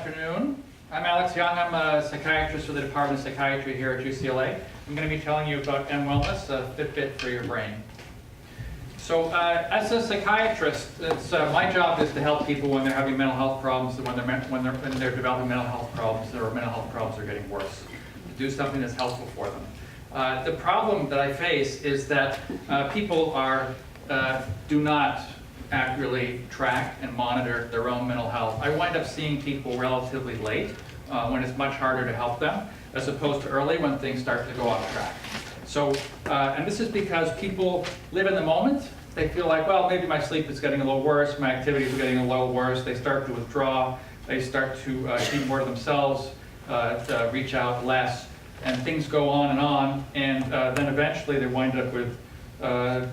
afternoon. I'm Alex Young. I'm a psychiatrist for the Department of Psychiatry here at UCLA. I'm going to be telling you about mWellness, a Fitbit for your brain. So as a psychiatrist, my job is to help people when they're having mental health problems and when they're developing mental health problems or mental health problems are getting worse, to do something that's helpful for them. The problem that I face is that people do not accurately track and monitor their own mental health. I wind up seeing people relatively late when it's much harder to help them, as opposed to early when things start to go off track. So, and this is because people live in the moment. They feel like, well, maybe my sleep is getting a little worse, my activities are getting a little worse. They start to withdraw, they start to keep more to themselves, to reach out less, and things go on, and then eventually they wind up with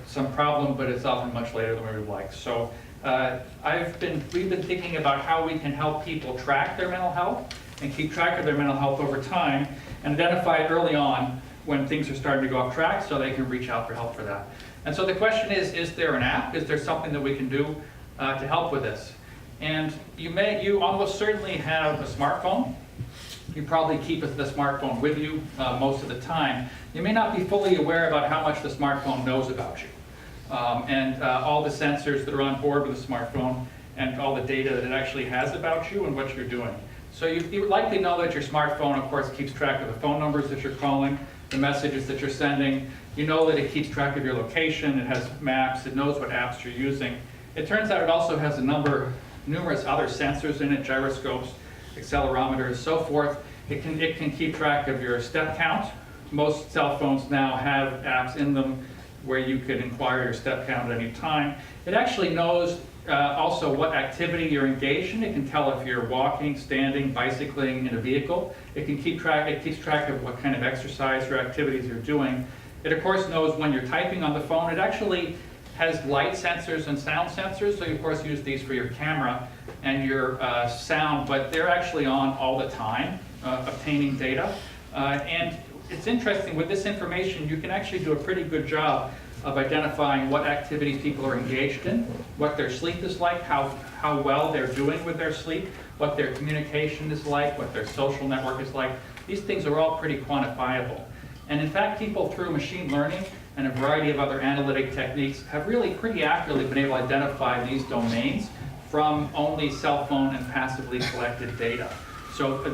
some problem, but it's often much later than we would like. So we've been thinking about how we can help people track their mental health and keep track of their mental health over time and identify it early on when things are starting to go off track so they can reach out for help for that. And so the question is there an app? Is there something that we can do to help with this? And you almost certainly have a smartphone. You probably keep the smartphone with you most of the time. You may not be fully aware about how much the smartphone knows about you. And all the sensors that are on board with the smartphone and all the data that it actually has about you and what you're doing. So you likely know that your smartphone, of course, keeps track of the phone numbers that you're calling, the messages that you're sending. You know that it keeps track of your location, it has maps, it knows what apps you're using. It turns out it also has numerous other sensors in it, gyroscopes, accelerometers, so forth. It can keep track of your step count. Most cell phones now have apps in them where you can inquire your step count at any time. It actually knows also what activity you're engaged in. It can tell if you're walking, standing, bicycling in a vehicle. It keeps track of what kind of exercise or activities you're doing. It of course knows when you're typing on the phone. It actually has light sensors and sound sensors, so you of course use these for your camera and your sound, but they're actually on all the time, obtaining data. And it's interesting, with this information, you can actually do a pretty good job of identifying what activities people are engaged in, what their sleep is like, how well they're doing with their sleep, what their communication is like, what their social network is like. These things are all pretty quantifiable. And in fact, people through machine learning and a variety of other analytic techniques have really pretty accurately been able to identify these domains from only cell phone and passively collected data. So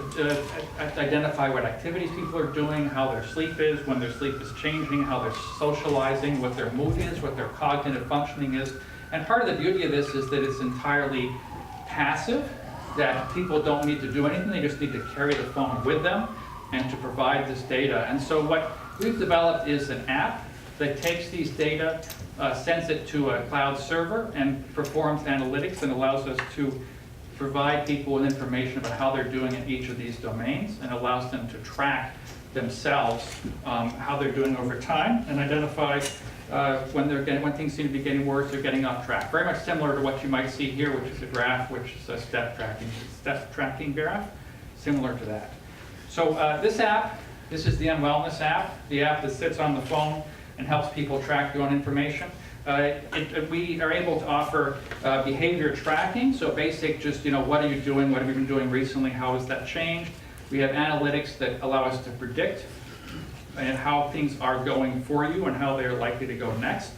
identify what activities people are doing, how their sleep is, when their sleep is changing, how they're socializing, what their mood is, what their cognitive functioning is. And part of the beauty of this is that it's entirely passive, that people don't need to do anything, they just need to carry the phone with them and to provide this data. And so what we've developed is an app that takes these data, sends it to a cloud server and performs analytics and allows us to provide people with information about how they're doing in each of these domains and allows them to track themselves how they're doing over time and identify when things seem to be getting worse or getting off track. Very much similar to what you might see here, which is a graph, which is a step tracking graph, similar to that. So this is the mWellness app, the app that sits on the phone and helps people track their own information. We are able to offer behavior tracking, so basic, just what are you doing, what have you been doing recently, how has that changed. We have analytics that allow us to predict and how things are going for you and how they're likely to go next.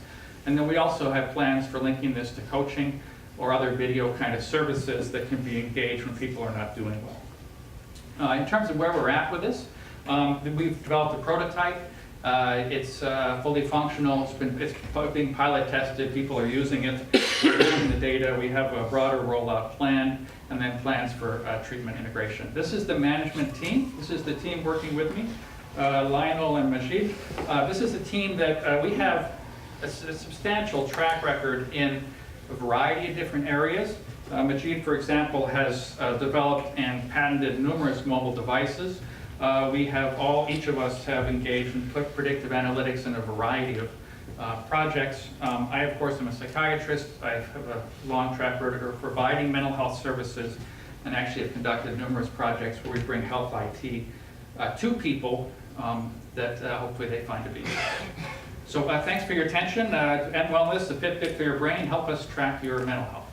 And then we also have plans for linking this to coaching or other video kind of services that can be engaged when people are not doing well. In terms of where we're at with this, we've developed a prototype. It's fully functional. It's being pilot tested. People are using it. We're using the data. We have a broader rollout plan, and then plans for treatment integration. This is the management team. This is the team working with me, Lionel and Majid. This is a team that we have a substantial track record in a variety of different areas. Majid, for example, has developed and patented numerous mobile devices. Each of us have engaged in predictive analytics in a variety of projects. I, of course, am a psychiatrist. I have a long track record of providing mental health services and actually have conducted numerous projects where we bring health IT to people that hopefully they find to be useful. So thanks for your attention. mWellness, the Fitbit for your brain, help us track your mental health.